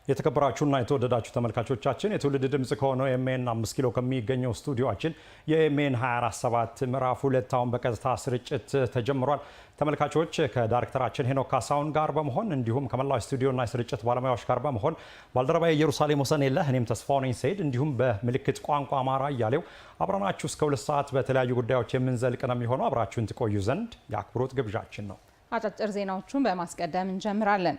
የተከበራችሁና የተወደዳችሁ ተመልካቾቻችን የትውልድ ድምጽ ከሆነው ኤምኤን 5 ኪሎ ከሚገኘው ስቱዲዮአችን የኤምኤን 24/7 ምዕራፍ 2 አሁን በቀጥታ ስርጭት ተጀምሯል። ተመልካቾች ከዳይሬክተራችን ሄኖክ ካሳውን ጋር በመሆን እንዲሁም ከመላው ስቱዲዮና የስርጭት ባለሙያዎች ጋር በመሆን ባልደረባዬ ኢየሩሳሌም ወሰንየለህ እኔም ተስፋው ነኝ ሰይድ እንዲሁም በምልክት ቋንቋ አማራ እያሌው አብረናችሁ እስከ 2 ሰዓት በተለያዩ ጉዳዮች የምንዘልቅ ነው የሚሆነው። አብራችሁን ትቆዩ ዘንድ የአክብሮት ግብዣችን ነው። አጫጭር ዜናዎቹን በማስቀደም እንጀምራለን።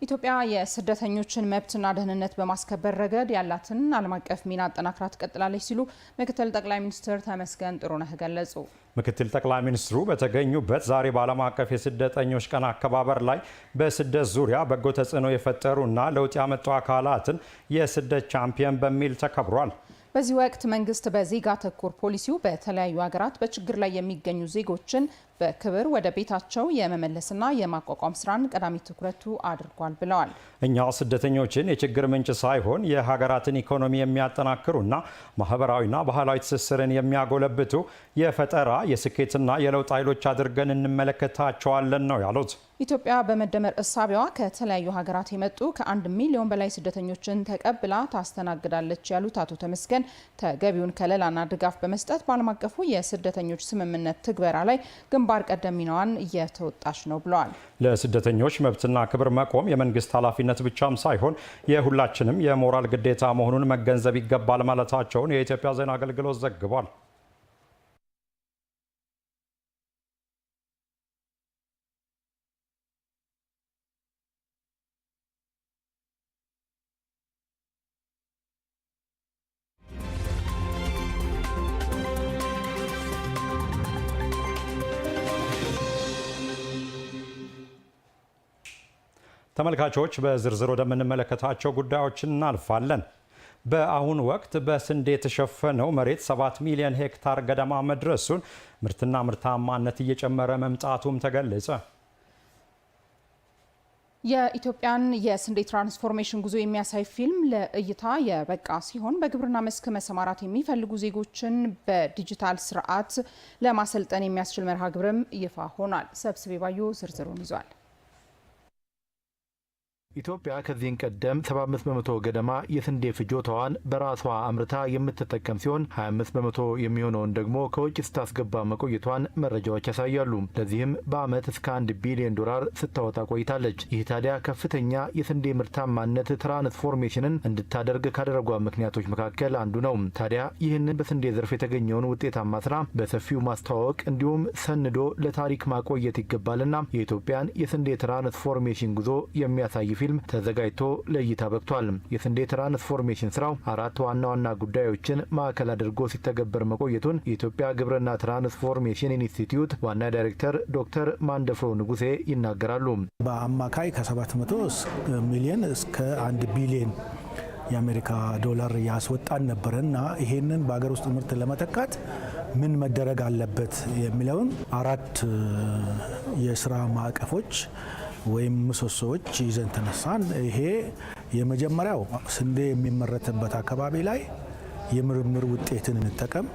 ኢትዮጵያ የስደተኞችን መብትና ደህንነት በማስከበር ረገድ ያላትን ዓለም አቀፍ ሚና አጠናክራ ትቀጥላለች ሲሉ ምክትል ጠቅላይ ሚኒስትር ተመስገን ጥሩነህ ገለጹ። ምክትል ጠቅላይ ሚኒስትሩ በተገኙበት ዛሬ በዓለም አቀፍ የስደተኞች ቀን አከባበር ላይ በስደት ዙሪያ በጎ ተጽዕኖ የፈጠሩና ለውጥ ያመጡ አካላትን የስደት ቻምፒየን በሚል ተከብሯል። በዚህ ወቅት መንግስት በዜጋ ተኮር ፖሊሲው በተለያዩ ሀገራት በችግር ላይ የሚገኙ ዜጎችን በክብር ወደ ቤታቸው የመመለስና የማቋቋም ስራን ቀዳሚ ትኩረቱ አድርጓል ብለዋል። እኛ ስደተኞችን የችግር ምንጭ ሳይሆን የሀገራትን ኢኮኖሚ የሚያጠናክሩና ማህበራዊና ባህላዊ ትስስርን የሚያጎለብቱ የፈጠራ የስኬትና የለውጥ ኃይሎች አድርገን እንመለከታቸዋለን ነው ያሉት። ኢትዮጵያ በመደመር እሳቢዋ ከተለያዩ ሀገራት የመጡ ከ1 ሚሊዮን በላይ ስደተኞችን ተቀብላ ታስተናግዳለች ያሉት አቶ ተመስገን ተገቢውን ከለላና ድጋፍ በመስጠት በዓለም አቀፉ የስደተኞች ስምምነት ትግበራ ላይ ግንባር ቀደም ሚናዋን እየተወጣች ነው ብለዋል። ለስደተኞች መብትና ክብር መቆም የመንግስት ኃላፊነት ብቻም ሳይሆን የሁላችንም የሞራል ግዴታ መሆኑን መገንዘብ ይገባል ማለታቸውን የኢትዮጵያ ዜና አገልግሎት ዘግቧል። ተመልካቾች በዝርዝር ወደምንመለከታቸው ጉዳዮች እናልፋለን። በአሁኑ ወቅት በስንዴ የተሸፈነው መሬት 7 ሚሊዮን ሄክታር ገደማ መድረሱን ምርትና ምርታማነት እየጨመረ መምጣቱም ተገለጸ። የኢትዮጵያን የስንዴ ትራንስፎርሜሽን ጉዞ የሚያሳይ ፊልም ለእይታ የበቃ ሲሆን በግብርና መስክ መሰማራት የሚፈልጉ ዜጎችን በዲጂታል ስርዓት ለማሰልጠን የሚያስችል መርሃ ግብርም ይፋ ሆኗል። ሰብስቤ ባዩ ዝርዝሩን ይዟል። ኢትዮጵያ ከዚህ ቀደም 75 በመቶ ገደማ የስንዴ ፍጆታዋን በራሷ አምርታ የምትጠቀም ሲሆን 25 በመቶ የሚሆነውን ደግሞ ከውጭ ስታስገባ መቆየቷን መረጃዎች ያሳያሉ። ለዚህም በዓመት እስከ $1 ቢሊዮን ስታወጣ ቆይታለች። ይህ ታዲያ ከፍተኛ የስንዴ ምርታማነት ትራንስፎርሜሽንን እንድታደርግ ካደረጓ ምክንያቶች መካከል አንዱ ነው። ታዲያ ይህንን በስንዴ ዘርፍ የተገኘውን ውጤታማ ስራ በሰፊው ማስተዋወቅ እንዲሁም ሰንዶ ለታሪክ ማቆየት ይገባልና የኢትዮጵያን የስንዴ ትራንስፎርሜሽን ጉዞ የሚያሳይ ፊልም ተዘጋጅቶ ለእይታ በቅቷል። የስንዴ ትራንስፎርሜሽን ስራው 4 ዋና ዋና ጉዳዮችን ማዕከል አድርጎ ሲተገበር መቆየቱን የኢትዮጵያ ግብርና ትራንስፎርሜሽን ኢንስቲትዩት ዋና ዳይሬክተር ዶክተር ማንደፍሮ ንጉሴ ይናገራሉ። በአማካይ ከ700 ሚሊዮን እስከ 1 ቢሊዮን የአሜሪካ ዶላር ያስወጣን ነበርና ይሄንን በሀገር ውስጥ ምርት ለመተካት ምን መደረግ አለበት የሚለውን 4 የስራ ማዕቀፎች ወይም ምሰሶዎች ይዘን ተነሳን። ይሄ የመጀመሪያው ስንዴ የሚመረትበት አካባቢ ላይ የምርምር ውጤትን እንጠቀም፣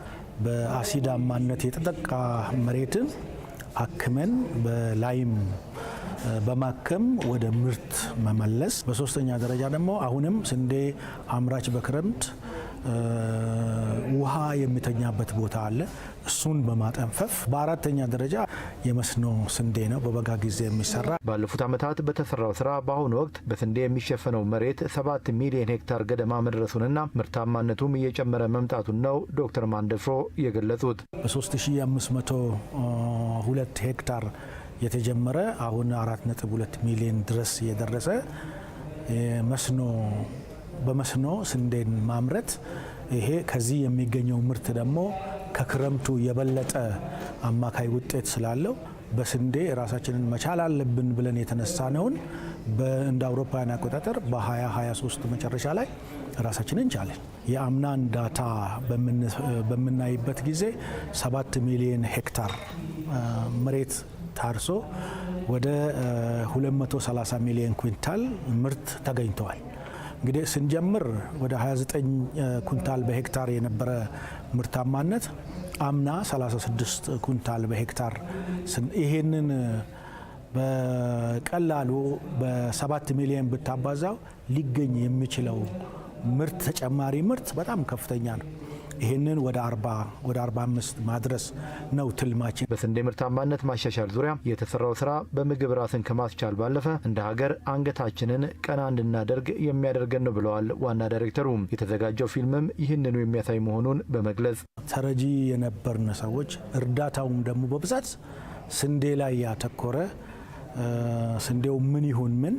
በአሲዳማነት የተጠቃ መሬትን አክመን በላይም በማከም ወደ ምርት መመለስ። በሶስተኛ ደረጃ ደግሞ አሁንም ስንዴ አምራች በክረምት ውሃ የሚተኛበት ቦታ አለ፣ እሱን በማጠንፈፍ። በአራተኛ ደረጃ የመስኖ ስንዴ ነው፣ በበጋ ጊዜ የሚሰራ። ባለፉት ዓመታት በተሰራው ስራ በአሁኑ ወቅት በስንዴ የሚሸፈነው መሬት 7 ሚሊዮን ሄክታር ገደማ መድረሱንና ምርታማነቱም እየጨመረ መምጣቱን ነው ዶክተር ማንደፍሮ የገለጹት። በ3502 ሄክታር የተጀመረ አሁን 4.2 ሚሊዮን ድረስ የደረሰ በመስኖ ስንዴን ማምረት። ይሄ ከዚህ የሚገኘው ምርት ደግሞ ከክረምቱ የበለጠ አማካይ ውጤት ስላለው በስንዴ ራሳችንን መቻል አለብን ብለን የተነሳነውን እንደ አውሮፓውያን አቆጣጠር በ2023 መጨረሻ ላይ ራሳችንን ቻለን። የአምናን ዳታ በምናይበት ጊዜ 7 ሚሊዮን ሄክታር መሬት ታርሶ ወደ 230 ሚሊዮን ኩንታል ምርት ተገኝተዋል። እንግዲህ ስንጀምር ወደ 29 ኩንታል በሄክታር የነበረ ምርታማነት አምና 36 ኩንታል በሄክታር ይሄንን በቀላሉ በ7 ሚሊዮን ብታባዛው ሊገኝ የሚችለው ምርት ተጨማሪ ምርት በጣም ከፍተኛ ነው። ይህንን ወደ 45 ማድረስ ነው ትልማችን። በስንዴ ምርታማነት ማሻሻል ዙሪያ የተሰራው ስራ በምግብ ራስን ከማስቻል ባለፈ እንደ ሀገር አንገታችንን ቀና እንድናደርግ የሚያደርገን ነው ብለዋል ዋና ዳይሬክተሩ። የተዘጋጀው ፊልምም ይህንኑ የሚያሳይ መሆኑን በመግለጽ ተረጂ የነበርን ሰዎች እርዳታውም ደግሞ በብዛት ስንዴ ላይ ያተኮረ ስንዴው ምን ይሁን ምን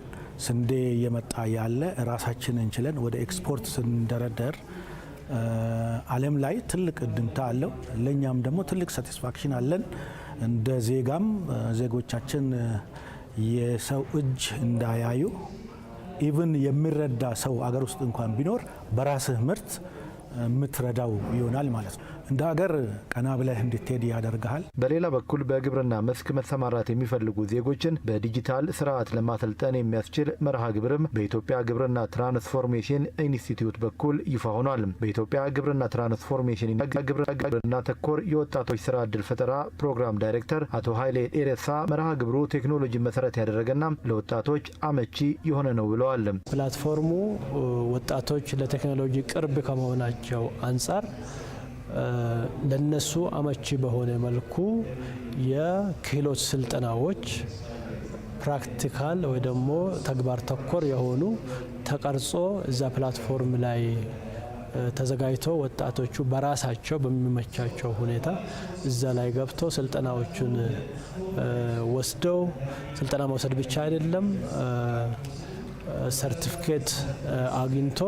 ስንዴ እየመጣ ያለ ራሳችንን እንችለን ወደ ኤክስፖርት ስንደረደር ዓለም ላይ ትልቅ ድምታ አለው። ለኛም ደግሞ ትልቅ ሳቲስፋክሽን አለን። እንደ ዜጋም ዜጎቻችን የሰው እጅ እንዳያዩ ኢቭን የሚረዳ ሰው አገር ውስጥ እንኳን ቢኖር በራስህ ምርት የምትረዳው ይሆናል ማለት ነው። እንደ ሀገር ቀና ብለህ እንድትሄድ ያደርጋል። በሌላ በኩል በግብርና መስክ መሰማራት የሚፈልጉ ዜጎችን በዲጂታል ስርዓት ለማሰልጠን የሚያስችል መርሃ ግብርም በኢትዮጵያ ግብርና ትራንስፎርሜሽን ኢንስቲትዩት በኩል ይፋ ሆኗል። በኢትዮጵያ ግብርና ትራንስፎርሜሽን ግብርና ተኮር የወጣቶች ስራ ዕድል ፈጠራ ፕሮግራም ዳይሬክተር አቶ ኃይሌ ዴሬሳ መርሃ ግብሩ ቴክኖሎጂ መሰረት ያደረገና ለወጣቶች አመቺ የሆነ ነው ብለዋል። ፕላትፎርሙ ወጣቶች ለቴክኖሎጂ ቅርብ ከመሆናቸው አንጻር ለነሱ አመቺ በሆነ መልኩ የክህሎት ስልጠናዎች ፕራክቲካል ወይ ደግሞ ተግባር ተኮር የሆኑ ተቀርጾ እዛ ፕላትፎርም ላይ ተዘጋጅቶ ወጣቶቹ በራሳቸው በሚመቻቸው ሁኔታ እዛ ላይ ገብተው ስልጠናዎቹን ወስደው ስልጠና መውሰድ ብቻ አይደለም ሰርቲፊኬት አግኝቶ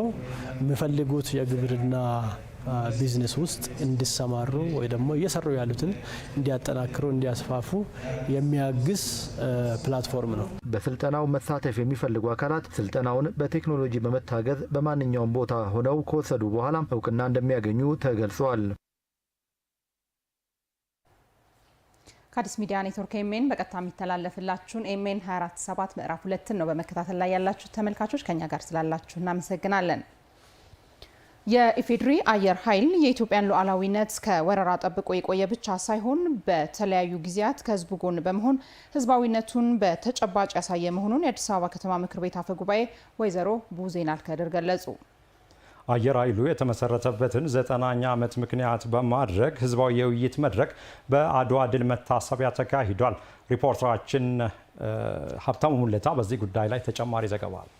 የሚፈልጉት የግብርና ቢዝነስ ውስጥ እንዲሰማሩ ወይ ደግሞ እየሰሩ ያሉትን እንዲያጠናክሩ እንዲያስፋፉ የሚያግዝ ፕላትፎርም ነው። በስልጠናው መሳተፍ የሚፈልጉ አካላት ስልጠናውን በቴክኖሎጂ በመታገዝ በማንኛውም ቦታ ሆነው ከወሰዱ በኋላ እውቅና እንደሚያገኙ ተገልጿል። ከአዲስ ሚዲያ ኔትወርክ ኤምኤን በቀጥታ የሚተላለፍላችሁን ኤምኤን 24/7 ምዕራፍ 2 ነው በመከታተል ላይ ያላችሁ ተመልካቾች። ከኛ ጋር ስላላችሁ እናመሰግናለን። የኢፌዴሪ አየር ኃይል የኢትዮጵያን ሉዓላዊነት ከወረራ ጠብቆ የቆየ ብቻ ሳይሆን በተለያዩ ጊዜያት ከህዝቡ ጎን በመሆን ህዝባዊነቱን በተጨባጭ ያሳየ መሆኑን የአዲስ አበባ ከተማ ምክር ቤት አፈ ጉባኤ ወይዘሮ ቡዜና አልከድር ገለጹ። አየር ኃይሉ የተመሰረተበትን 90ኛ ዓመት ምክንያት በማድረግ ህዝባዊ የውይይት መድረክ በአድዋ ድል መታሰቢያ ተካሂዷል። ሪፖርተራችን ሀብታሙ ሙለታ በዚህ ጉዳይ ላይ ተጨማሪ ዘገባ አለ።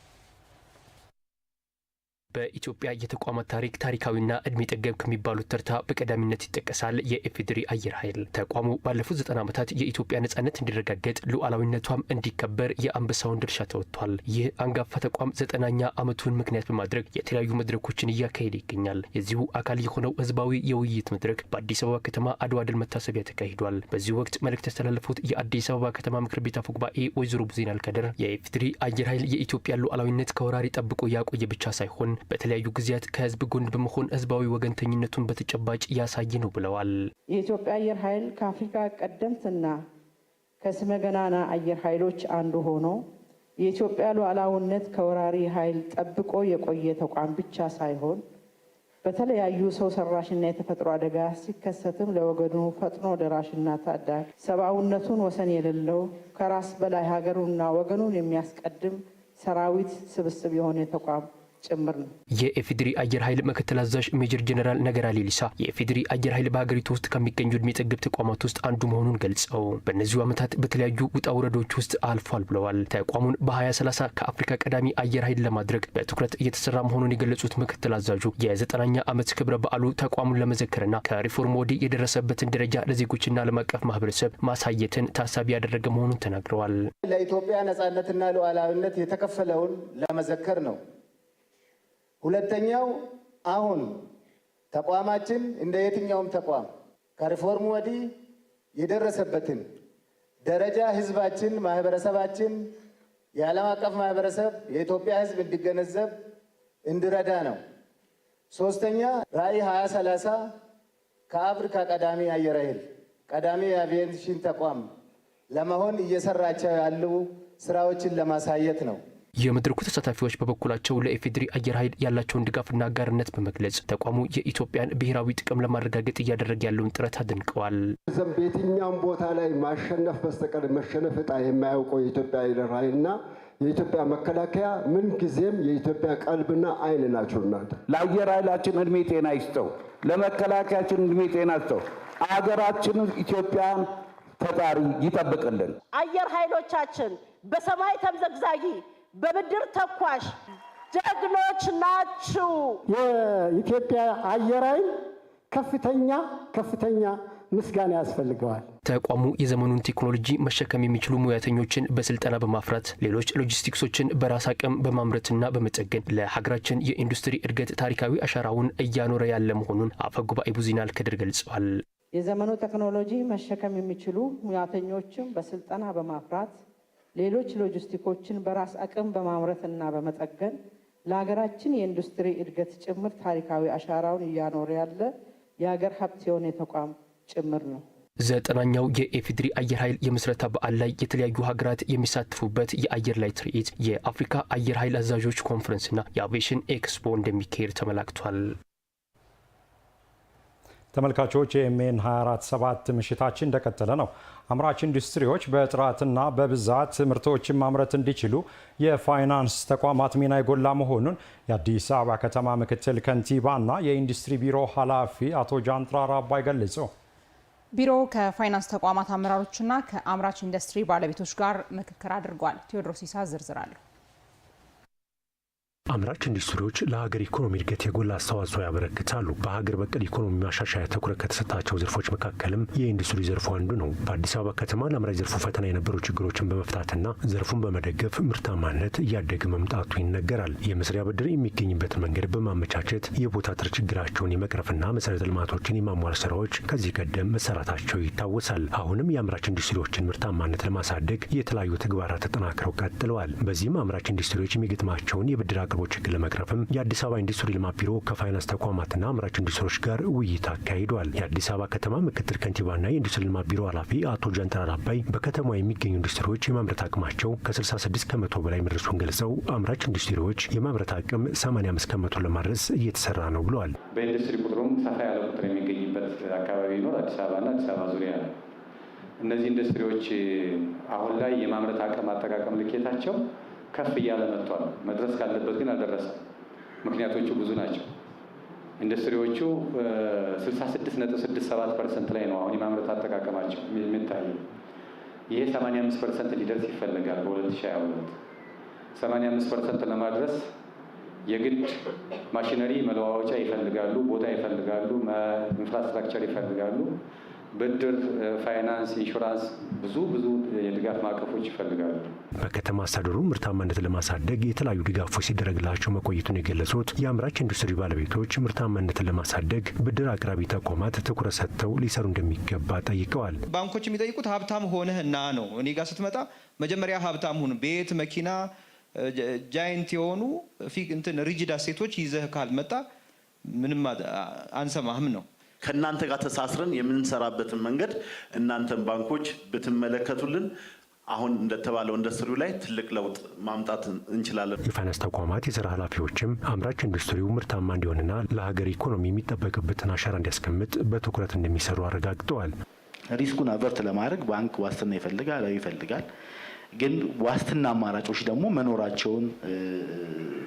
በኢትዮጵያ የተቋማት ታሪካዊና እድሜ ጠገብ ከሚባሉት ተርታ በቀዳሚነት ይጠቀሳል የኢፌዴሪ አየር ኃይል። ተቋሙ ባለፉት 90 ዓመታት የኢትዮጵያ ነጻነት እንዲረጋገጥ ሉዓላዊነቷም እንዲከበር የአንበሳውን ድርሻ ተወጥቷል። ይህ አንጋፋ ተቋም 90ኛ ዓመቱን ምክንያት በማድረግ የተለያዩ መድረኮችን እያካሄደ ይገኛል። የዚሁ አካል የሆነው ህዝባዊ የውይይት መድረክ በአዲስ አበባ ከተማ አድዋ ድል መታሰቢያ ተካሂዷል። በዚህ ወቅት መልእክት ያስተላለፉት የአዲስ አበባ ከተማ ምክር ቤት አፈ ጉባኤ ወይዘሮ ቡዜና አልከድር የኢፌዴሪ አየር ኃይል የኢትዮጵያ ሉዓላዊነት ከወራሪ ጠብቆ ያቆየ ብቻ ሳይሆን በተለያዩ ጊዜያት ከህዝብ ጎን በመሆን ህዝባዊ ወገንተኝነቱን በተጨባጭ ያሳየ ነው ብለዋል። የኢትዮጵያ አየር ኃይል ከአፍሪካ ቀደምትና ከስመ ገናና አየር ኃይሎች አንዱ ሆኖ የኢትዮጵያ ሉዓላዊነት ከወራሪ ኃይል ጠብቆ የቆየ ተቋም ብቻ ሳይሆን በተለያዩ ሰው ሰራሽና የተፈጥሮ አደጋ ሲከሰትም ለወገኑ ፈጥኖ ደራሽና ታዳጊ ሰብአዊነቱን ወሰን የሌለው ከራስ በላይ ሀገሩንና ወገኑን የሚያስቀድም ሰራዊት ስብስብ የሆነ ተቋም ጭምር ነው። የኢፌዴሪ አየር ኃይል ምክትል አዛዥ ሜጀር ጀነራል ነገራ ሌሊሳ የኢፌዴሪ አየር ኃይል በሀገሪቱ ውስጥ ከሚገኙ እድሜ ጠገብ ተቋማት ውስጥ አንዱ መሆኑን ገልጸው በእነዚሁ ዓመታት በተለያዩ ውጣ ውረዶች ውስጥ አልፏል ብለዋል። ተቋሙን በ2030 ከአፍሪካ ቀዳሚ አየር ኃይል ለማድረግ በትኩረት እየተሰራ መሆኑን የገለጹት ምክትል አዛዡ የ90ኛ ዓመት ክብረ በዓሉ ተቋሙን ለመዘከርና ከሪፎርም ወዲህ የደረሰበትን ደረጃ ለዜጎችና ዓለም አቀፍ ማህበረሰብ ማሳየትን ታሳቢ ያደረገ መሆኑን ተናግረዋል። ለኢትዮጵያ ነጻነትና ሉዓላዊነት የተከፈለውን ለመዘከር ነው። ሁለተኛው አሁን ተቋማችን እንደ የትኛውም ተቋም ከሪፎርሙ ወዲህ የደረሰበትን ደረጃ ህዝባችን፣ ማህበረሰባችን፣ የዓለም አቀፍ ማህበረሰብ የኢትዮጵያ ህዝብ እንዲገነዘብ እንዲረዳ ነው። ሶስተኛ ራዕይ 2030 ከአፍሪካ ቀዳሚ አየር ኃይል ቀዳሚ የአቪዬሽን ተቋም ለመሆን እየሰራቸው ያሉ ስራዎችን ለማሳየት ነው። የመድረኩ ተሳታፊዎች በበኩላቸው ለኢፌዴሪ አየር ኃይል ያላቸውን ድጋፍና አጋርነት በመግለጽ ተቋሙ የኢትዮጵያን ብሔራዊ ጥቅም ለማረጋገጥ እያደረገ ያለውን ጥረት አድንቀዋል። በየትኛውም ቦታ ላይ ማሸነፍ በስተቀር መሸነፍ ዕጣ የማያውቀው የኢትዮጵያ አየር ኃይልና የኢትዮጵያ መከላከያ ምን ጊዜም የኢትዮጵያ ቀልብና ዓይን ናቸው። እናንተ ለአየር ኃይላችን እድሜ ጤና ይስጠው፣ ለመከላከያችን እድሜ ጤና ይስጠው። አገራችንን ኢትዮጵያን ፈጣሪ ይጠብቅልን። አየር ኃይሎቻችን በሰማይ ተምዘግዛጊ በምድር ተኳሽ ጀግኖች ናችሁ። የኢትዮጵያ አየር ኃይል ከፍተኛ ምስጋና ያስፈልገዋል። ተቋሙ የዘመኑን ቴክኖሎጂ መሸከም የሚችሉ ሙያተኞችን በስልጠና በማፍራት ሌሎች ሎጂስቲክሶችን በራስ አቅም በማምረትና በመጠገን ለሀገራችን የኢንዱስትሪ እድገት ታሪካዊ አሻራውን እያኖረ ያለ መሆኑን አፈ ጉባኤ ቡዚናል ከድር ገልጸዋል። የዘመኑ ቴክኖሎጂ መሸከም የሚችሉ ሙያተኞችን በስልጠና በማፍራት ሌሎች ሎጂስቲኮችን በራስ አቅም በማምረትና በመጠገን ለሀገራችን የኢንዱስትሪ እድገት ጭምር ታሪካዊ አሻራውን እያኖረ ያለ የሀገር ሀብት የሆነ ተቋም ጭምር ነው። 9ኛው የኢፌዴሪ አየር ኃይል የምስረታ በዓል ላይ የተለያዩ ሀገራት የሚሳተፉበት የአየር ላይ ትርኢት፣ የአፍሪካ አየር ኃይል አዛዦች ኮንፈረንስና የአቪዬሽን ኤክስፖ እንደሚካሄድ ተመላክቷል። ተመልካቾች የኤምኤን 24/7 ምሽታችን እንደቀጠለ ነው። አምራች ኢንዱስትሪዎች በጥራትና በብዛት ምርቶችን ማምረት እንዲችሉ የፋይናንስ ተቋማት ሚና የጎላ መሆኑን የአዲስ አበባ ከተማ ምክትል ከንቲባና የኢንዱስትሪ ቢሮ ኃላፊ አቶ ጃንጥራር አባይ ገለጹ። ቢሮው ከፋይናንስ ተቋማት አመራሮችና ከአምራች ኢንዱስትሪ ባለቤቶች ጋር ምክክር አድርጓል። ቴዎድሮስ ይሳ ዝርዝር አለው። አምራች ኢንዱስትሪዎች ለሀገር ኢኮኖሚ እድገት የጎላ አስተዋጽኦ ያበረክታሉ። በሀገር በቀል ኢኮኖሚ ማሻሻያ ትኩረት ከተሰጣቸው ዘርፎች መካከልም የኢንዱስትሪ ዘርፉ አንዱ ነው። በአዲስ አበባ ከተማ ለአምራች ዘርፉ ፈተና የነበሩ ችግሮችን በመፍታትና ዘርፉን በመደገፍ ምርታማነት እያደገ መምጣቱ ይነገራል። የመስሪያ ብድር የሚገኝበትን መንገድ በማመቻቸት የቦታ እጥረት ችግራቸውን የመቅረፍና መሰረተ ልማቶችን የማሟል ስራዎች ከዚህ ቀደም መሰራታቸው ይታወሳል። አሁንም የአምራች ኢንዱስትሪዎችን ምርታማነት ለማሳደግ የተለያዩ ተግባራት ተጠናክረው ቀጥለዋል። በዚህም አምራች ኢንዱስትሪዎች የሚገጥማቸውን የብድር ችግር ለመቅረፍም የአዲስ አበባ ኢንዱስትሪ ልማት ቢሮ ከፋይናንስ ተቋማትና አምራች ኢንዱስትሪዎች ጋር ውይይት አካሂዷል። የአዲስ አበባ ከተማ ምክትል ከንቲባና የኢንዱስትሪ ልማት ቢሮ ኃላፊ አቶ ጃንጥራር አባይ በከተማዋ የሚገኙ ኢንዱስትሪዎች የማምረት አቅማቸው ከ66 ከመቶ በላይ መድረሱን ገልጸው አምራች ኢንዱስትሪዎች የማምረት አቅም 85 ከመቶ ለማድረስ እየተሰራ ነው ብለዋል። በኢንዱስትሪ ቁጥሩም ሰፋ ያለ ቁጥር የሚገኝበት አካባቢ ይኖር አዲስ አበባና አዲስ አበባ ዙሪያ ነው። እነዚህ ኢንዱስትሪዎች አሁን ላይ የማምረት አቅም አጠቃቀም ልኬታቸው ከፍ እያለ መጥቷል። መድረስ ካለበት ግን አልደረሰም። ምክንያቶቹ ብዙ ናቸው። ኢንዱስትሪዎቹ 66.67% ላይ ነው አሁን የማምረት አጠቃቀማቸው የሚታየው። ይሄ 85% ሊደርስ ይፈልጋል። በ2022 85% ለማድረስ የግድ ማሽነሪ መለዋወጫ ይፈልጋሉ፣ ቦታ ይፈልጋሉ፣ ኢንፍራስትራክቸር ይፈልጋሉ፣ ብድር፣ ፋይናንስ፣ ኢንሹራንስ፣ ብዙ የድጋፍ ማዕቀፎች ይፈልጋሉ። በከተማ አስተዳደሩ ምርታማነት ለማሳደግ የተለያዩ ድጋፎች ሲደረግላቸው መቆየቱን የገለጹት የአምራች ኢንዱስትሪ ባለቤቶች ምርታማነትን ለማሳደግ ብድር አቅራቢ ተቋማት ትኩረት ሰጥተው ሊሰሩ እንደሚገባ ጠይቀዋል። ባንኮች የሚጠይቁት ሀብታም ሆነህ እና ነው። እኔ ጋር ስትመጣ መጀመሪያ ሀብታም ሁን፣ ቤት፣ መኪና፣ ጃይንት የሆኑ ሪጅድ አሴቶች ይዘህ ካልመጣ ምንም አንሰማህም ነው። ከእናንተ ጋር ተሳስረን የምንሰራበትን መንገድ እናንተን ባንኮች ብትመለከቱልን አሁን እንደተባለው ኢንዱስትሪው ላይ ትልቅ ለውጥ ማምጣት እንችላለን። የፋይናንስ ተቋማት የስራ ኃላፊዎችም አምራች ኢንዱስትሪው ምርታማ እንዲሆንና ለሀገር ኢኮኖሚ የሚጠበቅበትን አሻራ እንዲያስቀምጥ በትኩረት እንደሚሰሩ አረጋግጠዋል። ሪስኩን አቨርት ለማድረግ ባንክ ዋስትና ይፈልጋል። ግን ዋስትና አማራጮች ደግሞ መኖራቸውን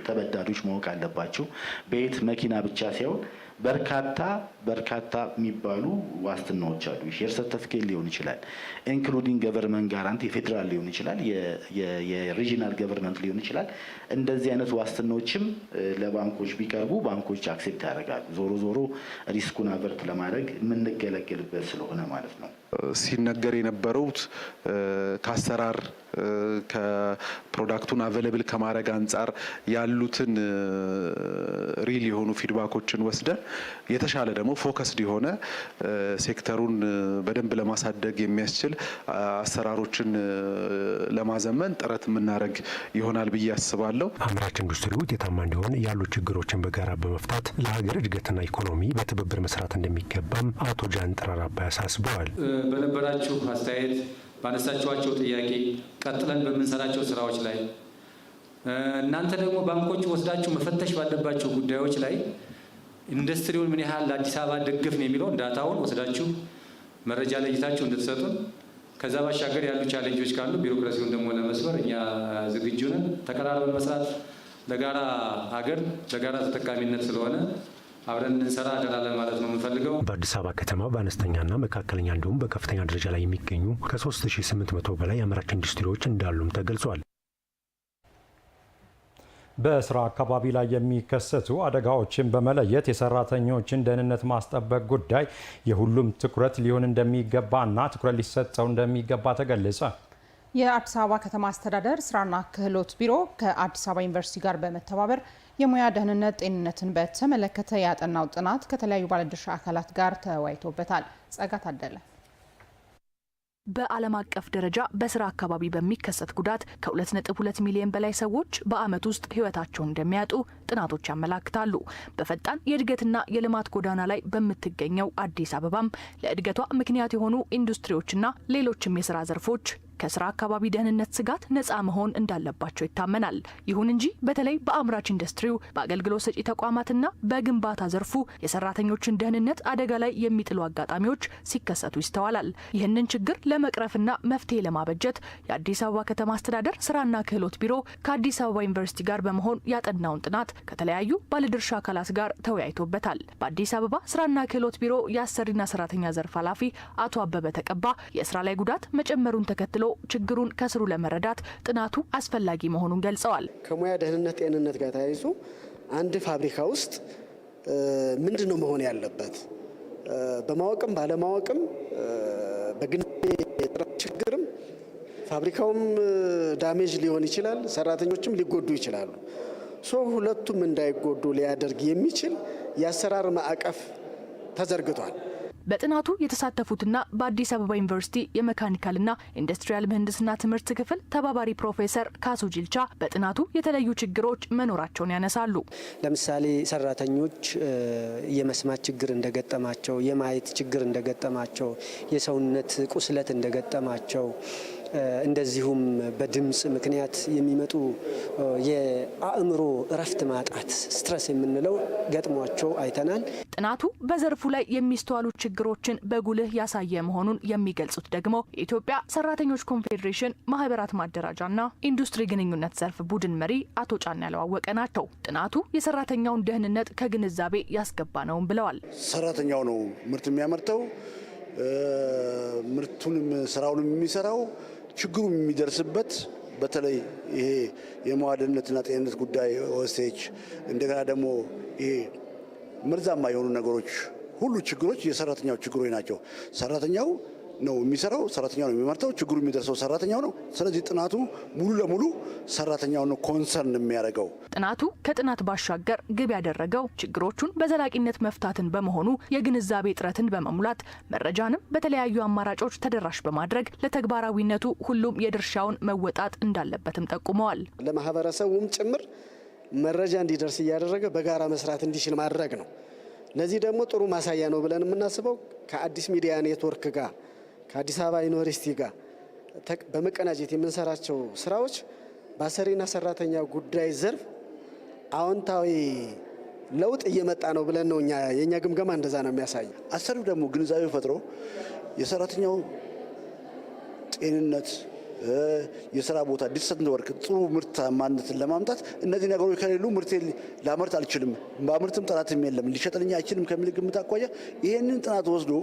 ተበዳሪዎች ማወቅ አለባቸው። ቤት፣ መኪና ብቻ ሳይሆን በርካታ የሚባሉ ዋስትናዎች አሉ። ሼር ሰርተፊኬት ሊሆን ይችላል፣ ኢንክሉዲንግ ገቨርንመንት ጋራንቲ፣ የፌዴራል ሊሆን ይችላል፣ የሪጂናል ገቨርንመንት ሊሆን ይችላል። እንደዚህ አይነት ዋስትናዎችም ለባንኮች ቢቀርቡ ባንኮች አክሴፕት ያደርጋሉ። ዞሮ ሪስኩን አቨርት ለማድረግ የምንገለገልበት ስለሆነ ማለት ነው። ሲነገር የነበሩት ከአሰራር ከፕሮዳክቱን አቬለብል ከማድረግ አንጻር ያሉትን ሪል የሆኑ ፊድባኮችን ወስደን የተሻለ ደግሞ ፎከስድ የሆነ ሴክተሩን በደንብ ለማሳደግ የሚያስችል አሰራሮችን ለማዘመን ጥረት የምናደርግ ይሆናል ብዬ አስባለሁ። አምራች ኢንዱስትሪ ውጤታማ እንዲሆን ያሉ ችግሮችን በጋራ በመፍታት ለሀገር እድገትና ኢኮኖሚ በትብብር መስራት እንደሚገባም አቶ ጃንጥራር አባይ አሳስበዋል። በነበራችሁ አስተያየት ባነሳችኋቸው ጥያቄ ቀጥለን በምንሰራቸው ስራዎች ላይ እናንተ ደግሞ ባንኮች ወስዳችሁ መፈተሽ ባለባቸው ጉዳዮች ላይ ኢንዱስትሪውን ምን ያህል ለአዲስ አበባ ደግፍ ነው የሚለው ዳታውን ወስዳችሁ መረጃ ለይታችሁ እንድትሰጡን፣ ከዛ ባሻገር ያሉ ቻሌንጆች ካሉ ቢሮክራሲውን ደግሞ ለመስበር እኛ ዝግጁ ነን። ተቀራርበን መስራት ለጋራ ሀገር ለጋራ ተጠቃሚነት ስለሆነ አብረን እንሰራ አደራለን ማለት ነው የምንፈልገው። በአዲስ አበባ ከተማ በአነስተኛና መካከለኛ እንዲሁም በከፍተኛ ደረጃ ላይ የሚገኙ ከ3800 በላይ የአምራች ኢንዱስትሪዎች እንዳሉም ተገልጿል። በስራ አካባቢ ላይ የሚከሰቱ አደጋዎችን በመለየት የሰራተኞችን ደህንነት ማስጠበቅ ጉዳይ የሁሉም ትኩረት ሊሆን እንደሚገባና ትኩረት ሊሰጠው እንደሚገባ ተገለጸ። የአዲስ አበባ ከተማ አስተዳደር ስራና ክህሎት ቢሮ ከአዲስ አበባ ዩኒቨርሲቲ ጋር በመተባበር የሙያ ደህንነት ጤንነትን በተመለከተ ያጠናው ጥናት ከተለያዩ ባለድርሻ አካላት ጋር ተወያይቶበታል። ጸጋ ታደለ በዓለም አቀፍ ደረጃ በስራ አካባቢ በሚከሰት ጉዳት ከ2.2 ሚሊዮን በላይ ሰዎች በአመት ውስጥ ህይወታቸውን እንደሚያጡ ጥናቶች ያመላክታሉ። በፈጣን የእድገትና የልማት ጎዳና ላይ በምትገኘው አዲስ አበባም ለእድገቷ ምክንያት የሆኑ ኢንዱስትሪዎችና ሌሎችም የስራ ዘርፎች ከስራ አካባቢ ደህንነት ስጋት ነፃ መሆን እንዳለባቸው ይታመናል። ይሁን እንጂ በተለይ በአምራች ኢንዱስትሪው፣ በአገልግሎት ሰጪ ተቋማትና በግንባታ ዘርፉ የሰራተኞችን ደህንነት አደጋ ላይ የሚጥሉ አጋጣሚዎች ሲከሰቱ ይስተዋላል። ይህንን ችግር ለመቅረፍና መፍትሄ ለማበጀት የአዲስ አበባ ከተማ አስተዳደር ስራና ክህሎት ቢሮ ከአዲስ አበባ ዩኒቨርሲቲ ጋር በመሆን ያጠናውን ጥናት ከተለያዩ ባለድርሻ አካላት ጋር ተወያይቶበታል። በአዲስ አበባ ስራና ክህሎት ቢሮ የአሰሪና ሰራተኛ ዘርፍ ኃላፊ አቶ አበበ ተቀባ የስራ ላይ ጉዳት መጨመሩን ተከትሎ ችግሩን ከስሩ ለመረዳት ጥናቱ አስፈላጊ መሆኑን ገልጸዋል። ከሙያ ደህንነት ጤንነት ጋር ተያይዞ አንድ ፋብሪካ ውስጥ ምንድነው መሆን ያለበት? በማወቅም ባለማወቅም በግንዛቤ እጥረት ችግርም ፋብሪካውም ዳሜጅ ሊሆን ይችላል፣ ሰራተኞችም ሊጎዱ ይችላሉ። ሁለቱም እንዳይጎዱ ሊያደርግ የሚችል የአሰራር ማዕቀፍ ተዘርግቷል። በጥናቱ የተሳተፉትና በአዲስ አበባ ዩኒቨርሲቲ የመካኒካልና ኢንዱስትሪያል ምህንድስና ትምህርት ክፍል ተባባሪ ፕሮፌሰር ካሱ ጅልቻ በጥናቱ የተለዩ ችግሮች መኖራቸውን ያነሳሉ። ለምሳሌ ሰራተኞች የመስማት ችግር እንደገጠማቸው፣ የማየት ችግር እንደገጠማቸው፣ የሰውነት ቁስለት እንደገጠማቸው፣ እንደዚሁም በድምጽ ምክንያት የሚመጡ የአእምሮ እረፍት ማጣት ስትረስ የምንለው ገጥሟቸው አይተናል። ጥናቱ በዘርፉ ላይ የሚስተዋሉ ችግሮችን በጉልህ ያሳየ መሆኑን የሚገልጹት ደግሞ የኢትዮጵያ ሰራተኞች ኮንፌዴሬሽን ማህበራት ማደራጃና ኢንዱስትሪ ግንኙነት ዘርፍ ቡድን መሪ አቶ ጫን ያለዋወቀ ናቸው። ጥናቱ የሰራተኛውን ደህንነት ከግንዛቤ ያስገባ ነውም ብለዋል። ሰራተኛው ነው ምርት የሚያመርተው፣ ምርቱንም ስራውንም የሚሰራው፣ ችግሩ የሚደርስበት በተለይ ይሄ የሙያ ደህንነትና ጤንነት ጉዳይ ኦኤስኤች፣ እንደገና ደግሞ ይሄ መርዛማ የሆኑ ነገሮች ሁሉ ችግሮች የሰራተኛው ችግሮች ናቸው። ሰራተኛው ነው የሚሰራው፣ ሰራተኛው ነው የሚመርተው፣ ችግሩ የሚደርሰው ሰራተኛው ነው። ስለዚህ ጥናቱ ሙሉ ለሙሉ ሰራተኛው ነው ኮንሰርን የሚያደርገው። ጥናቱ ከጥናት ባሻገር ግብ ያደረገው ችግሮቹን በዘላቂነት መፍታትን በመሆኑ የግንዛቤ እጥረትን በመሙላት መረጃንም በተለያዩ አማራጮች ተደራሽ በማድረግ ለተግባራዊነቱ ሁሉም የድርሻውን መወጣት እንዳለበትም ጠቁመዋል። ለማህበረሰቡም ጭምር መረጃ እንዲደርስ እያደረገ በጋራ መስራት እንዲችል ማድረግ ነው። ለዚህ ደግሞ ጥሩ ማሳያ ነው ብለን የምናስበው ከአዲስ ሚዲያ ኔትወርክ ጋር ከአዲስ አበባ ዩኒቨርሲቲ ጋር በመቀናጀት የምንሰራቸው ስራዎች በአሰሪና ሰራተኛ ጉዳይ ዘርፍ አዎንታዊ ለውጥ እየመጣ ነው ብለን ነው የኛ ግምገማ እንደዛ ነው የሚያሳይ። አሰሪው ደግሞ ግንዛቤ ፈጥሮ የሰራተኛው ጤንነት፣ የስራ ቦታ ዲሰንት ወርክ፣ ጥሩ ምርታማነትን ለማምጣት እነዚህ ነገሮች ከሌሉ ምርት ላመርት አልችልም፣ በምርትም ጥራትም የለም፣ ሊሸጥልኝ አይችልም ከሚል ግምት አኳያ ይሄንን ጥናት ወስዶ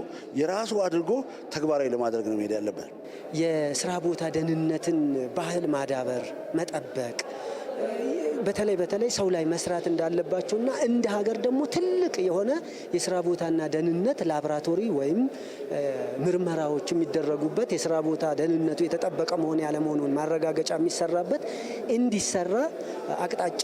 የራሱ አድርጎ ተግባራዊ ለማድረግ ነው መሄድ ያለበት። የስራ ቦታ ደህንነትን ባህል ማዳበር፣ መጠበቅ በተለይ ሰው ላይ መስራት እንዳለባቸውና እንደ ሀገር ደግሞ ትልቅ የሆነ የስራ ቦታና ደህንነት ላቦራቶሪ ወይም ምርመራዎች የሚደረጉበት የስራ ቦታ ደህንነቱ የተጠበቀ መሆን ያለመሆኑን ማረጋገጫ የሚሰራበት እንዲሰራ አቅጣጫ